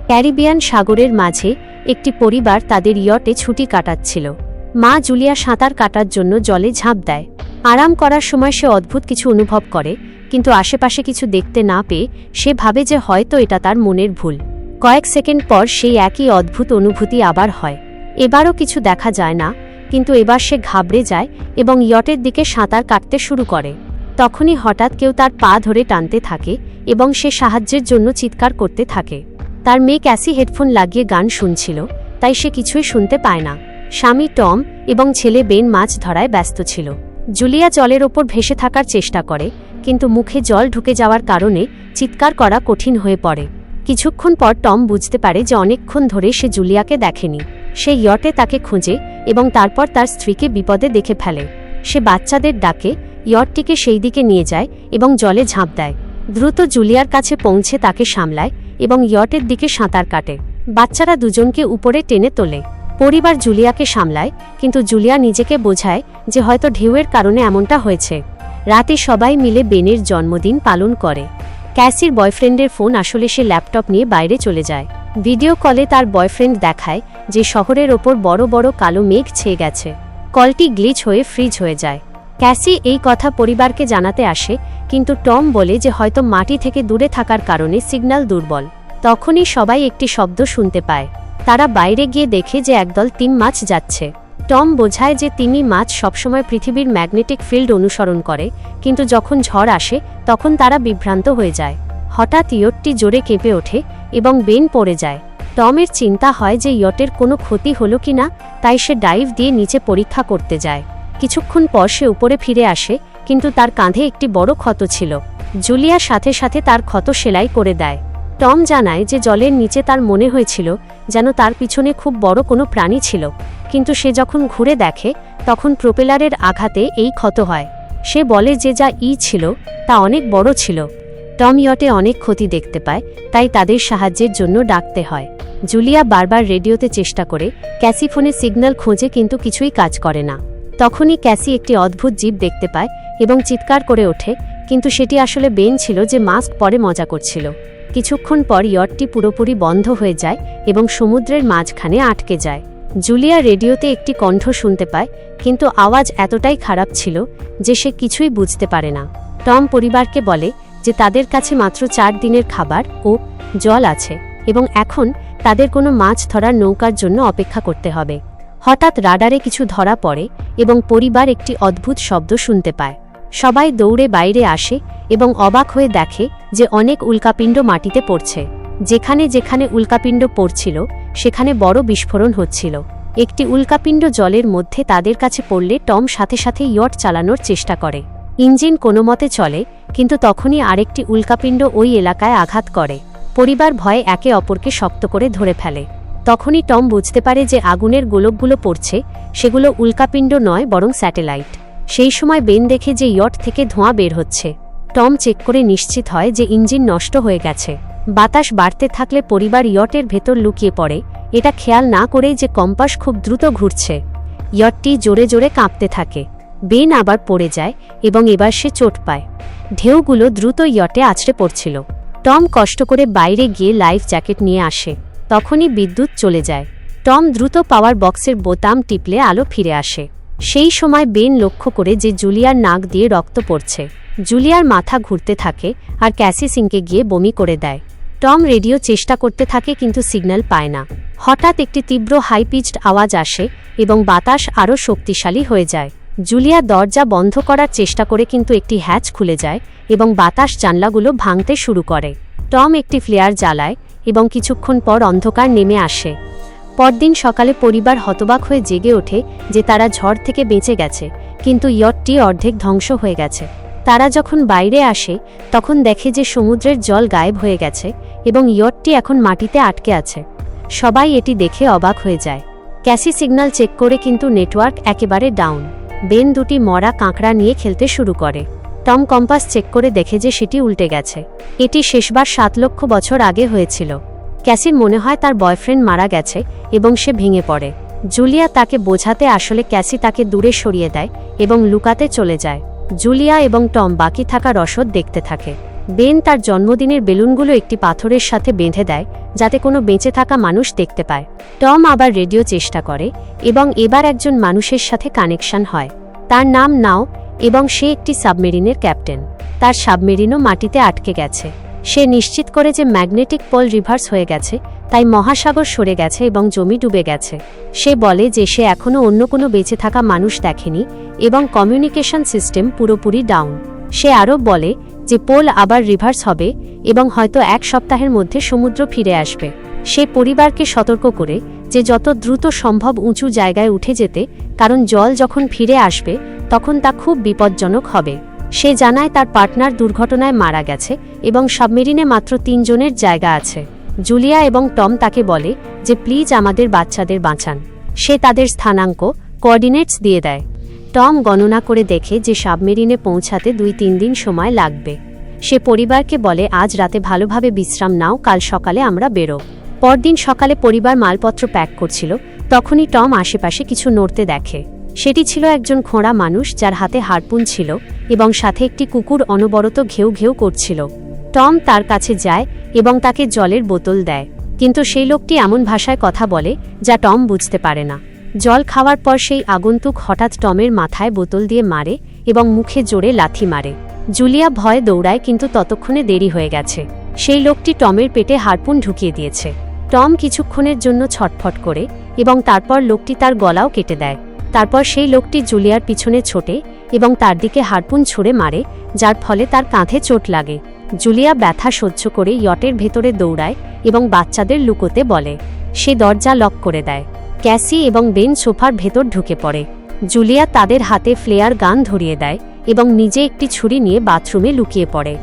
Caribbean সাগরের মাঝে একটি পরিবার তাদের ইয়টে ছুটি কাটাচ্ছিল। মা জুলিয়া সাঁতার কাটার জন্য জলে ঝাঁপ দেয়। আরাম করার সময় সে অদ্ভুত কিছু অনুভব করে, কিন্তু আশেপাশে কিছু দেখতে না পেয়ে সে ভাবে যে হয়তো এটা তার মনের ভুল। কয়েক সেকেন্ড পর সেই একই অদ্ভুত অনুভূতি আবার হয়। এবারও কিছু দেখা যায় না, কিন্তু এবার সে ঘাবড়ে যায় এবং ইয়টের দিকে সাঁতার কাটতে শুরু করে। তখনই হঠাৎ কেউ তার পা ধরে টানতে থাকে এবং সে সাহায্যের জন্য চিৎকার করতে থাকে। তার মেয়ে ক্যাসি হেডফোন লাগিয়ে গান শুনছিল, তাই সে কিছুই শুনতে পায় না। স্বামী টম এবং ছেলে বেন মাছ ধরায় ব্যস্ত ছিল। জুলিয়া জলের ওপর ভেসে থাকার চেষ্টা করে, কিন্তু মুখে জল ঢুকে যাওয়ার কারণে চিৎকার করা কঠিন হয়ে পড়ে। কিছুক্ষণ পর টম বুঝতে পারে যে অনেকক্ষণ ধরে সে জুলিয়াকে দেখেনি। সে ইয়টে তাকে খোঁজে এবং তারপর তার স্ত্রীকে বিপদে দেখে ফেলে। সে বাচ্চাদের ডাকে, ইয়টটিকে সেই দিকে নিয়ে যায় এবং জলে ঝাঁপ দেয়। দ্রুত জুলিয়ার কাছে পৌঁছে তাকে সামলায় এবং ইয়টের দিকে সাঁতার কাটে। বাচ্চারা দুজনকে উপরে টেনে তোলে। পরিবার জুলিয়াকে সামলায়, কিন্তু জুলিয়া নিজেকে বোঝায় যে হয়তো ঢেউয়ের কারণে এমনটা হয়েছে। রাতে সবাই মিলে বেনের জন্মদিন পালন করে। ক্যাসির বয়ফ্রেন্ডের ফোন আসলে সে ল্যাপটপ নিয়ে বাইরে চলে যায়। ভিডিও কলে তার বয়ফ্রেন্ড দেখায় যে শহরের ওপর বড় বড় কালো মেঘ ছেয়ে গেছে। কলটি গ্লিচ হয়ে ফ্রিজ হয়ে যায়। ক্যাসি এই কথা পরিবারকে জানাতে আসে, কিন্তু টম বলে যে হয়তো মাটি থেকে দূরে থাকার কারণে সিগন্যাল দুর্বল। তখনই সবাই একটি শব্দ শুনতে পায়। তারা বাইরে গিয়ে দেখে যে একদল তিমি মাছ যাচ্ছে। টম বোঝায় যে তিমি মাছ সবসময় পৃথিবীর ম্যাগনেটিক ফিল্ড অনুসরণ করে, কিন্তু যখন ঝড় আসে তখন তারা বিভ্রান্ত হয়ে যায়। হঠাৎ ইয়টটি জোরে কেঁপে ওঠে এবং বেন পড়ে যায়। টমের চিন্তা হয় যে ইয়টের কোনো ক্ষতি হলো কিনা, তাই সে ডাইভ দিয়ে নিচে পরীক্ষা করতে যায়। কিছুক্ষণ পর সে উপরে ফিরে আসে, কিন্তু তার কাঁধে একটি বড় ক্ষত ছিল। জুলিয়া সাথে সাথে তার ক্ষত সেলাই করে দেয়। টম জানায় যে জলের নিচে তার মনে হয়েছিল যেন তার পিছনে খুব বড় কোনো প্রাণী ছিল, কিন্তু সে যখন ঘুরে দেখে তখন প্রোপেলারের আঘাতে এই ক্ষত হয়। সে বলে যে যা ছিল তা অনেক বড় ছিল। টম ইয়টে অনেক ক্ষতি দেখতে পায়, তাই তাদের সাহায্যের জন্য ডাকতে হয়। জুলিয়া বারবার রেডিওতে চেষ্টা করে, ক্যাসি ফোনে সিগন্যাল খোঁজে, কিন্তু কিছুই কাজ করে না। তখনই ক্যাসি একটি অদ্ভুত জীব দেখতে পায় এবং চিৎকার করে ওঠে, কিন্তু সেটি আসলে বেন ছিল যে মাস্ক পরে মজা করছিল। কিছুক্ষণ পর ইয়টটি পুরোপুরি বন্ধ হয়ে যায় এবং সমুদ্রের মাঝখানে আটকে যায়। জুলিয়া রেডিওতে একটি কণ্ঠ শুনতে পায়, কিন্তু আওয়াজ এতটাই খারাপ ছিল যে সে কিছুই বুঝতে পারে না। টম পরিবারকে বলে যে তাদের কাছে মাত্র 4 দিনের খাবার ও জল আছে এবং এখন তাদের কোনো মাছ ধরার নৌকার জন্য অপেক্ষা করতে হবে। হঠাৎ রাডারে কিছু ধরা পড়ে এবং পরিবার একটি অদ্ভুত শব্দ শুনতে পায়। সবাই দৌড়ে বাইরে আসে এবং অবাক হয়ে দেখে যে অনেক উল্কাপিণ্ড মাটিতে পড়ছে। যেখানে যেখানে উল্কাপিণ্ড পড়ছিল সেখানে বড় বিস্ফোরণ হচ্ছিল। একটি উল্কাপিণ্ড জলের মধ্যে তাদের কাছে পড়লে টম সাথে সাথে ইয়ট চালানোর চেষ্টা করে। ইঞ্জিন কোনো মতে চলে, কিন্তু তখনই আরেকটি উল্কাপিণ্ড ওই এলাকায় আঘাত করে। পরিবার ভয়ে একে অপরকে শক্ত করে ধরে ফেলে। তখনই টম বুঝতে পারে যে আগুনের গোলকগুলো পড়ছে সেগুলো উল্কাপিণ্ড নয়, বরং স্যাটেলাইট। সেই সময় বেন দেখে যে ইয়ট থেকে ধোঁয়া বের হচ্ছে। টম চেক করে নিশ্চিত হয় যে ইঞ্জিন নষ্ট হয়ে গেছে। বাতাস বাড়তে থাকলে পরিবার ইয়টের ভেতর লুকিয়ে পড়ে, এটা খেয়াল না করেই যে কম্পাস খুব দ্রুত ঘুরছে। ইয়টটি জোরে জোরে কাঁপতে থাকে। বেন আবার পড়ে যায় এবং এবার সে চোট পায়। ঢেউগুলো দ্রুত ইয়টে আছড়ে পড়ছিল। টম কষ্ট করে বাইরে গিয়ে লাইফ জ্যাকেট নিয়ে আসে। তখনই বিদ্যুৎ চলে যায়। টম দ্রুত পাওয়ার বক্সের বোতাম টিপলে আলো ফিরে আসে। সেই সময় বেন লক্ষ্য করে যে জুলিয়ার নাক দিয়ে রক্ত পড়ছে। জুলিয়ার মাথা ঘুরতে থাকে আর ক্যাসি সিংকে গিয়ে বমি করে দেয়। টম রেডিও চেষ্টা করতে থাকে, কিন্তু সিগন্যাল পায় না। হঠাৎ একটি তীব্র হাই পিচড আওয়াজ আসে এবং বাতাস আরও শক্তিশালী হয়ে যায়। জুলিয়া দরজা বন্ধ করার চেষ্টা করে, কিন্তু একটি হ্যাচ খুলে যায় এবং বাতাস জানলাগুলো ভাঙতে শুরু করে। টম একটি ফ্লেয়ার জ্বালায় এবং কিছুক্ষণ পর অন্ধকার নেমে আসে। পরদিন সকালে পরিবার হতবাক হয়ে জেগে ওঠে যে তারা ঝড় থেকে বেঁচে গেছে, কিন্তু ইয়টটি অর্ধেক ধ্বংস হয়ে গেছে। তারা যখন বাইরে আসে তখন দেখে যে সমুদ্রের জল গায়েব হয়ে গেছে এবং ইয়টটি এখন মাটিতে আটকে আছে। সবাই এটি দেখে অবাক হয়ে যায়। ক্যাসি সিগন্যাল চেক করে, কিন্তু নেটওয়ার্ক একেবারে ডাউন। বেন দুটি মরা কাঁকড়া নিয়ে খেলতে শুরু করে। টম কম্পাস চেক করে দেখে যে সেটি উল্টে গেছে। এটি শেষবার 7 লক্ষ বছর আগে হয়েছিল। ক্যাসির মনে হয় তার বয়ফ্রেন্ড মারা গেছে এবং সে ভেঙে পড়ে। জুলিয়া তাকে বোঝাতে আসলে ক্যাসি তাকে দূরে সরিয়ে দেয় এবং লুকাতে চলে যায়। জুলিয়া এবং টম বাকি থাকা রসদ দেখতে থাকে। বেন তার জন্মদিনের বেলুনগুলো একটি পাথরের সাথে বেঁধে দেয় যাতে কোনো বেঁচে থাকা মানুষ দেখতে পায়। টম আবার রেডিও চেষ্টা করে এবং এবার একজন মানুষের সাথে কানেকশন হয়। তার নাম নাও এবং সে একটি সাবমেরিনের ক্যাপ্টেন। তার সাবমেরিনও মাটিতে আটকে গেছে। সে নিশ্চিত করে যে ম্যাগনেটিক পোল রিভার্স হয়ে গেছে, তাই মহাসাগর সরে গেছে এবং জমি ডুবে গেছে। সে বলে যে সে এখনও অন্য কোনো বেঁচে থাকা মানুষ দেখেনি এবং কমিউনিকেশন সিস্টেম পুরোপুরি ডাউন। সে আরও বলে যে পোল আবার রিভার্স হবে এবং হয়তো 1 সপ্তাহের মধ্যে সমুদ্র ফিরে আসবে। সে পরিবারকে সতর্ক করে যে যত দ্রুত সম্ভব উঁচু জায়গায় উঠে যেতে, কারণ জল যখন ফিরে আসবে তখন তা খুব বিপজ্জনক হবে। সে জানায় তার পার্টনার দুর্ঘটনায় মারা গেছে এবং সাবমেরিনে মাত্র 3 জনের জায়গা আছে। জুলিয়া এবং টম তাকে বলে যে প্লিজ আমাদের বাচ্চাদের বাঁচান। সে তাদের স্থানাঙ্ক কোঅর্ডিনেটস দিয়ে দেয়। টম গণনা করে দেখে যে সাবমেরিনে পৌঁছাতে 2-3 দিন সময় লাগবে। সে পরিবারকে বলে আজ রাতে ভালোভাবে বিশ্রাম নাও, কাল সকালে আমরা বেরো। পরদিন সকালে পরিবার মালপত্র প্যাক করছিল, তখনই টম আশেপাশে কিছু নড়তে দেখে। সেটি ছিল একজন খোঁড়া মানুষ যার হাতে হারপুন ছিল এবং সাথে একটি কুকুর অনবরত ঘেউ ঘেউ করছিল। টম তার কাছে যায় এবং তাকে জলের বোতল দেয়, কিন্তু সেই লোকটি এমন ভাষায় কথা বলে যা টম বুঝতে পারে না। জল খাওয়ার পর সেই আগন্তুক হঠাৎ টমের মাথায় বোতল দিয়ে মারে এবং মুখে জোরে লাথি মারে। জুলিয়া ভয়ে দৌড়ায়, কিন্তু ততক্ষণে দেরি হয়ে গেছে। সেই লোকটি টমের পেটে হারপুন ঢুকিয়ে দিয়েছে। টম কিছুক্ষণের জন্য ছটফট করে এবং তারপর লোকটি তার গলাও কেটে দেয়। তারপর সেই লোকটি জুলিয়ার পিছনে ছোটে এবং তার দিকে হারপুন ছুঁড়ে মারে, যার ফলে তার কাঁধে চোট লাগে। জুলিয়া ব্যথা সহ্য করে ইয়টের ভেতরে দৌড়ায় এবং বাচ্চাদের লুকোতে বলে। সে দরজা লক করে দেয়। ক্যাসি এবং বেন সোফার ভেতর ঢুকে পড়ে। জুলিয়া তাদের হাতে ফ্লেয়ার গান ধরিয়ে দেয় এবং নিজে একটি ছুরি নিয়ে বাথরুমে লুকিয়ে পড়ে।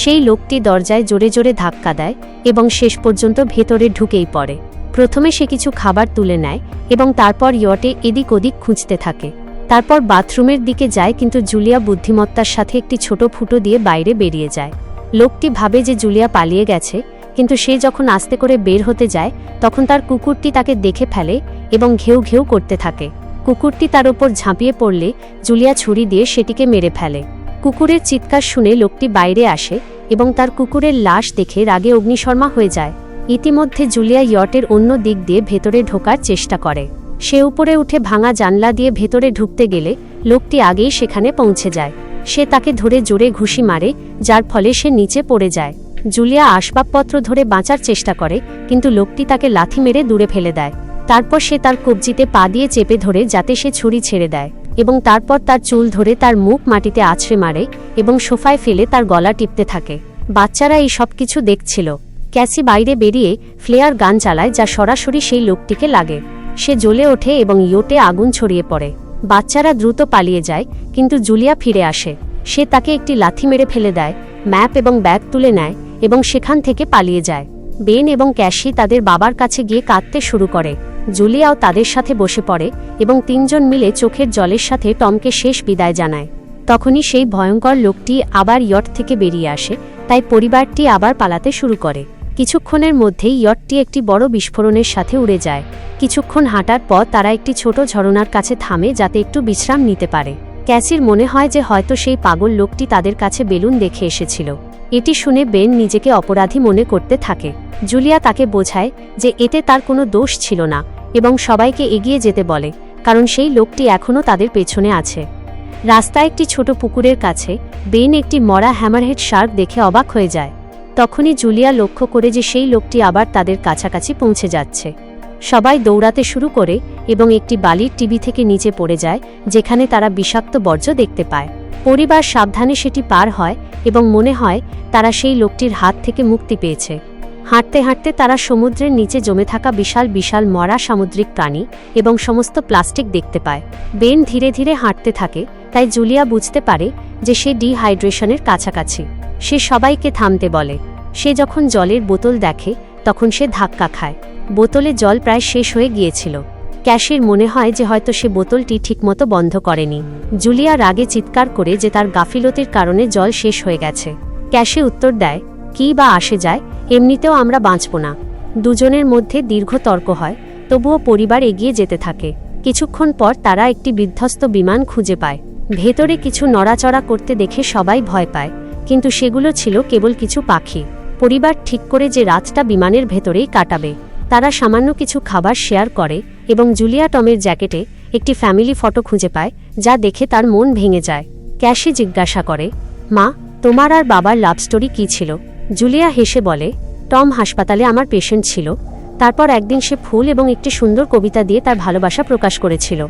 সেই লোকটি দরজায় জোরে জোরে ধাক্কা দেয় এবং শেষ পর্যন্ত ভেতরে ঢুকেই পড়ে। প্রথমে সে কিছু খাবার তুলে নেয় এবং তারপর ইয়টে এদিক ওদিক খুঁজতে থাকে। তারপর বাথরুমের দিকে যায়, কিন্তু জুলিয়া বুদ্ধিমত্তার সাথে একটি ছোট ফুটো দিয়ে বাইরে বেরিয়ে যায়। লোকটি ভাবে যে জুলিয়া পালিয়ে গেছে, কিন্তু সে যখন আস্তে করে বের হতে যায় তখন তার কুকুরটি তাকে দেখে ফেলে এবং ঘেউ ঘেউ করতে থাকে। কুকুরটি তার ওপর ঝাঁপিয়ে পড়লে জুলিয়া ছুরি দিয়ে সেটিকে মেরে ফেলে। কুকুরের চিৎকার শুনে লোকটি বাইরে আসে এবং তার কুকুরের লাশ দেখে রাগে অগ্নিশর্মা হয়ে যায়। ইতিমধ্যে জুলিয়া ইয়টের অন্য দিক দিয়ে ভেতরে ঢোকার চেষ্টা করে। সে উপরে উঠে ভাঙা জানলা দিয়ে ভেতরে ঢুকতে গেলে লোকটি আগেই সেখানে পৌঁছে যায়। সে তাকে ধরে জোরে ঘুষি মারে, যার ফলে সে নিচে পড়ে যায়। জুলিয়া আসবাবপত্র ধরে বাঁচার চেষ্টা করে, কিন্তু লোকটি তাকে লাথি মেরে দূরে ফেলে দেয়। তারপর সে তার কবজিতে পা দিয়ে চেপে ধরে যাতে সে ছুরি ছেড়ে দেয় এবং তারপর তার চুল ধরে তার মুখ মাটিতে আছড়ে মারে এবং সোফায় ফেলে তার গলা টিপতে থাকে। বাচ্চারা এই সব কিছু দেখছিল। ক্যাসি বাইরে বেরিয়ে ফ্লেয়ার গান চালায়, যা সরাসরি সেই লোকটিকে লাগে। সে জ্বলে ওঠে এবং ইয়টে আগুন ছড়িয়ে পড়ে। বাচ্চারা দ্রুত পালিয়ে যায়, কিন্তু জুলিয়া ফিরে আসে। সে তাকে একটি লাথি মেরে ফেলে দেয়, ম্যাপ এবং ব্যাগ তুলে নেয় এবং সেখান থেকে পালিয়ে যায়। বেন এবং ক্যাসি তাদের বাবার কাছে গিয়ে কাঁদতে শুরু করে। জুলিয়াও তাদের সাথে বসে পড়ে এবং 3 জন মিলে চোখের জলের সাথে টমকে শেষ বিদায় জানায়। তখনই সেই ভয়ঙ্কর লোকটি আবার ইয়ট থেকে বেরিয়ে আসে, তাই পরিবারটি আবার পালাতে শুরু করে। কিছুক্ষণের মধ্যেই ইয়টটি একটি বড় বিস্ফোরণের সাথে উড়ে যায়। কিছুক্ষণ হাঁটার পর তারা একটি ছোট ঝরনার কাছে থামে যাতে একটু বিশ্রাম নিতে পারে। ক্যাসির মনে হয় যে হয়তো সেই পাগল লোকটি তাদের কাছে বেলুন দেখে এসেছিল। এটি শুনে বেন নিজেকে অপরাধী মনে করতে থাকে। জুলিয়া তাকে বোঝায় যে এতে তার কোনো দোষ ছিল না এবং সবাইকে এগিয়ে যেতে বলে, কারণ সেই লোকটি এখনও তাদের পেছনে আছে। রাস্তায় একটি ছোট পুকুরের কাছে বেন একটি মরা হ্যামারহেড শার্ক দেখে অবাক হয়ে যায়। তখনই জুলিয়া লক্ষ্য করে যে সেই লোকটি আবার তাদের কাছাকাছি পৌঁছে যাচ্ছে। সবাই দৌড়াতে শুরু করে এবং একটি বালির টিভি থেকে নিচে পড়ে যায়, যেখানে তারা বিষাক্ত বর্জ্য দেখতে পায়। পরিবার সাবধানে সেটি পার হয় এবং মনে হয় তারা সেই লোকটির হাত থেকে মুক্তি পেয়েছে। হাঁটতে হাঁটতে তারা সমুদ্রের নিচে জমে থাকা বিশাল বিশাল মরা সামুদ্রিক প্রাণী এবং সমস্ত প্লাস্টিক দেখতে পায়। বেন ধীরে ধীরে হাঁটতে থাকে, তাই জুলিয়া বুঝতে পারে যে সে ডিহাইড্রেশনের কাছাকাছি। সে সবাইকে থামতে বলে। সে যখন জলের বোতল দেখে তখন সে ধাক্কা খায়। বোতলে জল প্রায় শেষ হয়ে গিয়েছিল। ক্যাশির মনে হয় যে হয়তো সে বোতলটি ঠিকমতো বন্ধ করেনি। জুলিয়া রাগে চিৎকার করে যে তার গাফিলতির কারণে জল শেষ হয়ে গেছে। ক্যাশি উত্তর দেয়, কী বা আসে যায়, এমনিতেও আমরা বাঁচব না। দুজনের মধ্যে দীর্ঘ তর্ক হয়, তবুও পরিবার এগিয়ে যেতে থাকে। কিছুক্ষণ পর তারা একটি বিধ্বস্ত বিমান খুঁজে পায়। ভেতরে কিছু নড়াচড়া করতে দেখে সবাই ভয় পায়, কিন্তু সেগুলো ছিল কেবল কিছু পাখি। পরিবার ঠিক করে যে রাতটা বিমানের ভেতরেই কাটাবে। তারা সামান্য কিছু খাবার শেয়ার করে এবং জুলিয়া টমের জ্যাকেটে একটি ফ্যামিলি ফটো খুঁজে পায়, যা দেখে তার মন ভেঙে যায়। ক্যাসি জিজ্ঞাসা করে, মা, তোমার আর বাবার লাভ স্টোরি কী ছিল? জুলিয়া হেসে বলে, টম হাসপাতালে আমার পেশেন্ট ছিল। তারপর একদিন সে ফুল এবং একটি সুন্দর কবিতা দিয়ে তার ভালোবাসা প্রকাশ করেছিল।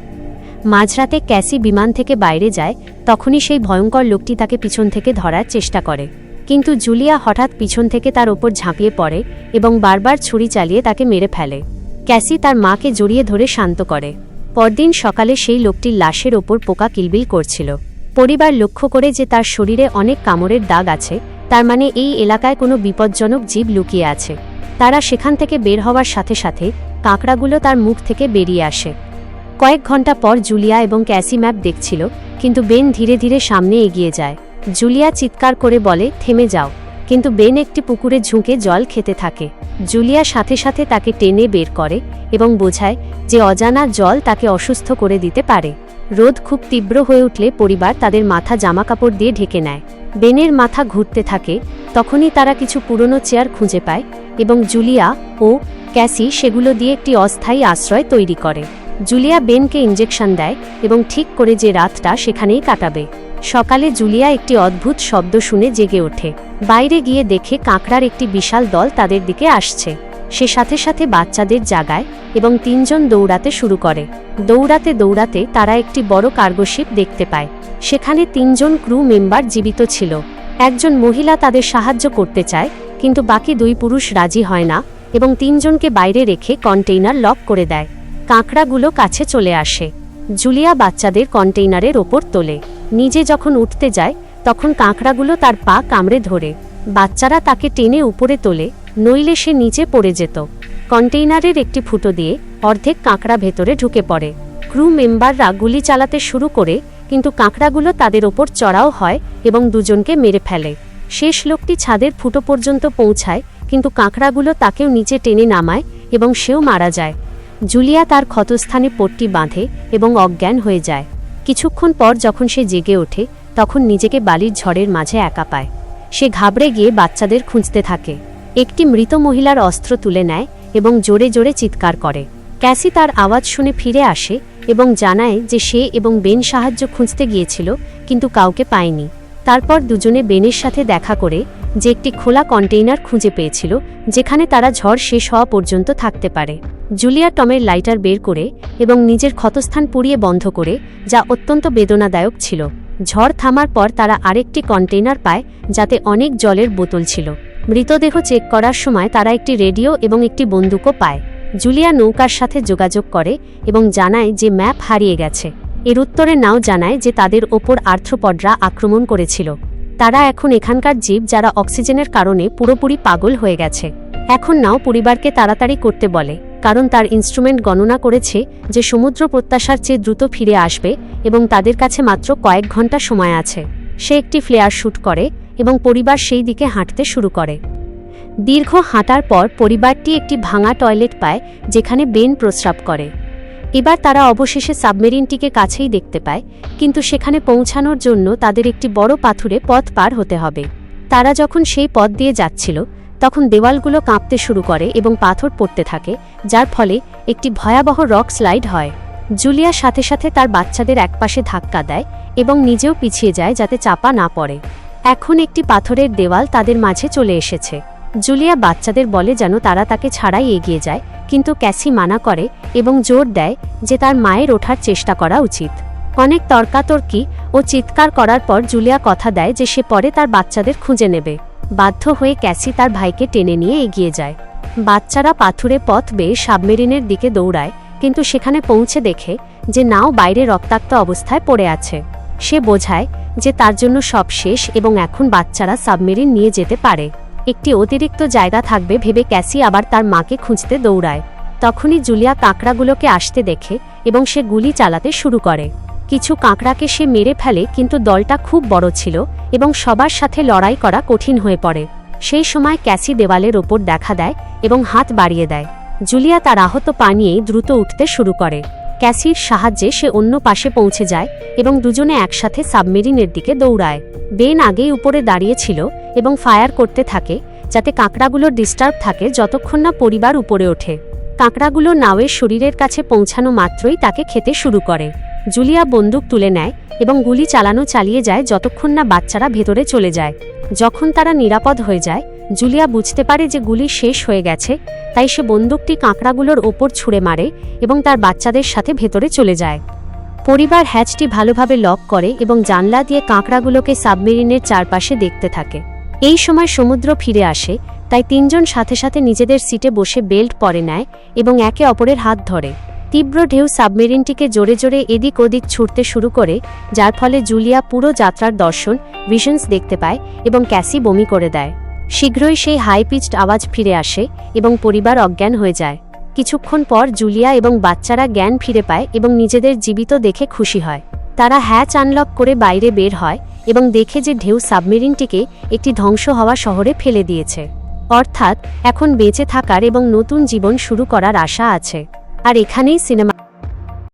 মাঝরাতে ক্যাসি বিমান থেকে বাইরে যায়, তখনই সেই ভয়ঙ্কর লোকটি তাকে পিছন থেকে ধরার চেষ্টা করে। কিন্তু জুলিয়া হঠাৎ পিছন থেকে তার ওপর ঝাঁপিয়ে পড়ে এবং বারবার ছুরি চালিয়ে তাকে মেরে ফেলে। ক্যাসি তার মাকে জড়িয়ে ধরে শান্ত করে। পরদিন সকালে সেই লোকটির লাশের ওপর পোকা কিলবিল করছিল। পরিবার লক্ষ্য করে যে তার শরীরে অনেক কামড়ের দাগ আছে, তার মানে এই এলাকায় কোনো বিপজ্জনক জীব লুকিয়ে আছে। তারা সেখান থেকে বের হওয়ার সাথে সাথে কাঁকড়াগুলো তার মুখ থেকে বেরিয়ে আসে। কয়েক ঘন্টা পর জুলিয়া এবং ক্যাসি ম্যাপ দেখছিল, কিন্তু বেন ধীরে ধীরে সামনে এগিয়ে যায়। জুলিয়া চিৎকার করে বলে, থেমে যাও, কিন্তু বেন একটি পুকুরে ঝুঁকে জল খেতে থাকে। জুলিয়া সাথে সাথে তাকে টেনে বের করে এবং বোঝায় যে অজানা জল তাকে অসুস্থ করে দিতে পারে। রোদ খুব তীব্র হয়ে উঠলে পরিবার তাদের মাথা জামাকাপড় দিয়ে ঢেকে নেয়। বেনের মাথা ঘুরতে থাকে, তখনই তারা কিছু পুরনো চেয়ার খুঁজে পায় এবং জুলিয়া ও ক্যাসি সেগুলো দিয়ে একটি অস্থায়ী আশ্রয় তৈরি করে। জুলিয়া বেনকে ইঞ্জেকশন দেয় এবং ঠিক করে যে রাতটা সেখানেই কাটাবে। সকালে জুলিয়া একটি অদ্ভুত শব্দ শুনে জেগে ওঠে। বাইরে গিয়ে দেখে কাঁকড়ার একটি বিশাল দল তাদের দিকে আসছে। সে সাথে সাথে বাচ্চাদের জাগায় এবং তিনজন দৌড়াতে শুরু করে। দৌড়াতে দৌড়াতে তারা একটি বড় কার্গো শিপ দেখতে পায়। সেখানে তিনজন ক্রু মেম্বার জীবিত ছিল। একজন মহিলা তাদের সাহায্য করতে চায়, কিন্তু বাকি দুই পুরুষ রাজি হয় না এবং তিনজনকে বাইরে রেখে কন্টেইনার লক করে দেয়। কাঁকড়াগুলো কাছে চলে আসে। জুলিয়া বাচ্চাদের কন্টেইনারের ওপর তোলে। নিজে যখন উঠতে যায়, তখন কাঁকড়াগুলো তার পা কামড়ে ধরে। বাচ্চারা তাকে টেনে উপরে তোলে, নইলে সে নিচে পড়ে যেত। কন্টেইনারের একটি ফুটো দিয়ে অর্ধেক কাঁকড়া ভেতরে ঢুকে পড়ে। ক্রু মেম্বাররা গুলি চালাতে শুরু করে, কিন্তু কাঁকড়াগুলো তাদের ওপর চড়াও হয় এবং দুজনকে মেরে ফেলে। শেষ লোকটি ছাদের ফুটো পর্যন্ত পৌঁছায়, কিন্তু কাঁকড়াগুলো তাকেও নিচে টেনে নামায় এবং সেও মারা যায়। জুলিয়া তার ক্ষতস্থানে পট্টি বাঁধে এবং অজ্ঞান হয়ে যায়। কিছুক্ষণ পর যখন সে জেগে ওঠে, তখন নিজেকে বালির ঝড়ের মাঝে একা পায়। সে ঘাবড়ে গিয়ে বাচ্চাদের খুঁজতে থাকে। একটি মৃত মহিলার অস্ত্র তুলে নেয় এবং জোরে জোরে চিৎকার করে। ক্যাসি তার আওয়াজ শুনে ফিরে আসে এবং জানায় যে সে এবং বেন সাহায্য খুঁজতে গিয়েছিল, কিন্তু কাউকে পায়নি। তারপর দুজনে বেনের সাথে দেখা করে যে একটি খোলা কন্টেইনার খুঁজে পেয়েছিল, যেখানে তারা ঝড় শেষ হওয়া পর্যন্ত থাকতে পারে। জুলিয়া টমের লাইটার বের করে এবং নিজের ক্ষতস্থান পুড়িয়ে বন্ধ করে, যা অত্যন্ত বেদনাদায়ক ছিল। ঝড় থামার পর তারা আরেকটি কন্টেইনার পায়, যাতে অনেক জলের বোতল ছিল। মৃতদেহ চেক করার সময় তারা একটি রেডিও এবং একটি বন্দুকও পায়। জুলিয়া নৌকার সাথে যোগাযোগ করে এবং জানায় যে ম্যাপ হারিয়ে গেছে। এর উত্তরে নাও জানায় যে তাদের ওপর আর্থ্রোপডরা আক্রমণ করেছিল। তারা এখন এখানকার জীব যারা অক্সিজেনের কারণে পুরোপুরি পাগল হয়ে গেছে। এখন নাও পরিবারকে তাড়াতাড়ি করতে বলে, কারণ তার ইনস্ট্রুমেন্ট গণনা করেছে যে সমুদ্র প্রত্যাশার চেয়ে দ্রুত ফিরে আসবে এবং তাদের কাছে মাত্র কয়েক ঘন্টা সময় আছে। সে একটি ফ্লেয়ার শুট করে এবং পরিবার সেই দিকে হাঁটতে শুরু করে। দীর্ঘ হাঁটার পর পরিবারটি একটি ভাঙা টয়লেট পায়, যেখানে বেন প্রস্রাব করে। এবার তারা অবশেষে সাবমেরিনটিকে কাছেই দেখতে পায়, কিন্তু সেখানে পৌঁছানোর জন্য তাদের একটি বড় পাথুরে পথ পার হতে হবে। তারা যখন সেই পথ দিয়ে যাচ্ছিল, তখন দেওয়ালগুলো কাঁপতে শুরু করে এবং পাথর পড়তে থাকে, যার ফলে একটি ভয়াবহ রক স্লাইড হয়। জুলিয়া সাথে সাথে তার বাচ্চাদের একপাশে ধাক্কা দেয় এবং নিজেও পিছিয়ে যায় যাতে চাপা না পড়ে। এখন একটি পাথরের দেওয়াল তাদের মাঝে চলে এসেছে। জুলিয়া বাচ্চাদের বলে যেন তারা তাকে ছাড়াই এগিয়ে যায়, কিন্তু ক্যাসি মানা করে এবং জোর দেয় যে তার মায়ের ওঠার চেষ্টা করা উচিত। অনেক তর্কাতর্কি ও চিৎকার করার পর জুলিয়া কথা দেয় যে সে পরে তার বাচ্চাদের খুঁজে নেবে। বাধ্য হয়ে ক্যাসি তার ভাইকে টেনে নিয়ে এগিয়ে যায়। বাচ্চারা পাথুরে পথ বেয়ে সাবমেরিনের দিকে দৌড়ায়, কিন্তু সেখানে পৌঁছে দেখে যে নাও বাইরে রক্তাক্ত অবস্থায় পড়ে আছে। সে বোঝায় যে তার জন্য সব শেষ এবং এখন বাচ্চারা সাবমেরিন নিয়ে যেতে পারে। একটি অতিরিক্ত জায়গা থাকবে ভেবে ক্যাসি আবার তার মাকে খুঁজতে দৌড়ায়। তখনই জুলিয়া কাঁকড়াগুলোকে আসতে দেখে এবং সে গুলি চালাতে শুরু করে। কিছু কাঁকড়াকে সে মেরে ফেলে, কিন্তু দলটা খুব বড় ছিল এবং সবার সাথে লড়াই করা কঠিন হয়ে পড়ে। সেই সময় ক্যাসি দেওয়ালের ওপর দেখা দেয় এবং হাত বাড়িয়ে দেয়। জুলিয়া তার আহত পা নিয়েই দ্রুত উঠতে শুরু করে। ক্যাসির সাহায্যে সে অন্য পাশে পৌঁছে যায় এবং দুজনে একসাথে সাবমেরিনের দিকে দৌড়ায়। বেন আগেই উপরে দাঁড়িয়ে ছিল এবং ফায়ার করতে থাকে যাতে কাঁকড়াগুলো ডিস্টার্ব থাকে যতক্ষণ না পরিবার উপরে ওঠে। কাঁকড়াগুলো নাওয়ের শরীরের কাছে পৌঁছানো মাত্রই তাকে খেতে শুরু করে। জুলিয়া বন্দুক তুলে নেয় এবং গুলি চালিয়ে যায় যতক্ষণ না বাচ্চারা ভেতরে চলে যায়। যখন তারা নিরাপদ হয়ে যায়, জুলিয়া বুঝতে পারে যে গুলি শেষ হয়ে গেছে, তাই সে বন্দুকটি কাঁকড়াগুলোর ওপর ছুঁড়ে মারে এবং তার বাচ্চাদের সাথে ভেতরে চলে যায়। পরিবার হ্যাচটি ভালোভাবে লক করে এবং জানলা দিয়ে কাঁকড়াগুলোকে সাবমেরিনের চারপাশে দেখতে থাকে। এই সময় সমুদ্র ফিরে আসে, তাই তিনজন সাথে সাথে নিজেদের সিটে বসে বেল্ট পরে নেয় এবং একে অপরের হাত ধরে। তীব্র ঢেউ সাবমেরিনটিকে জোরে জোরে এদিক ওদিক ছুটতে শুরু করে, যার ফলে জুলিয়া পুরো যাত্রার দর্শন ভিশনস দেখতে পায় এবং ক্যাসি বমি করে দেয়। শীঘ্রই সেই হাই পিচড আওয়াজ ফিরে আসে এবং পরিবার অজ্ঞান হয়ে যায়। কিছুক্ষণ পর জুলিয়া এবং বাচ্চারা জ্ঞান ফিরে পায় এবং নিজেদের জীবিত দেখে খুশি হয়। তারা হ্যাচ আনলক করে বাইরে বের হয় এবং দেখে যে ঢেউ সাবমেরিনটিকে একটি ধ্বংস হওয়া শহরে ফেলে দিয়েছে। অর্থাৎ এখন বেঁচে থাকার এবং নতুন জীবন শুরু করার আশা আছে। আর এখানেই সিনেমা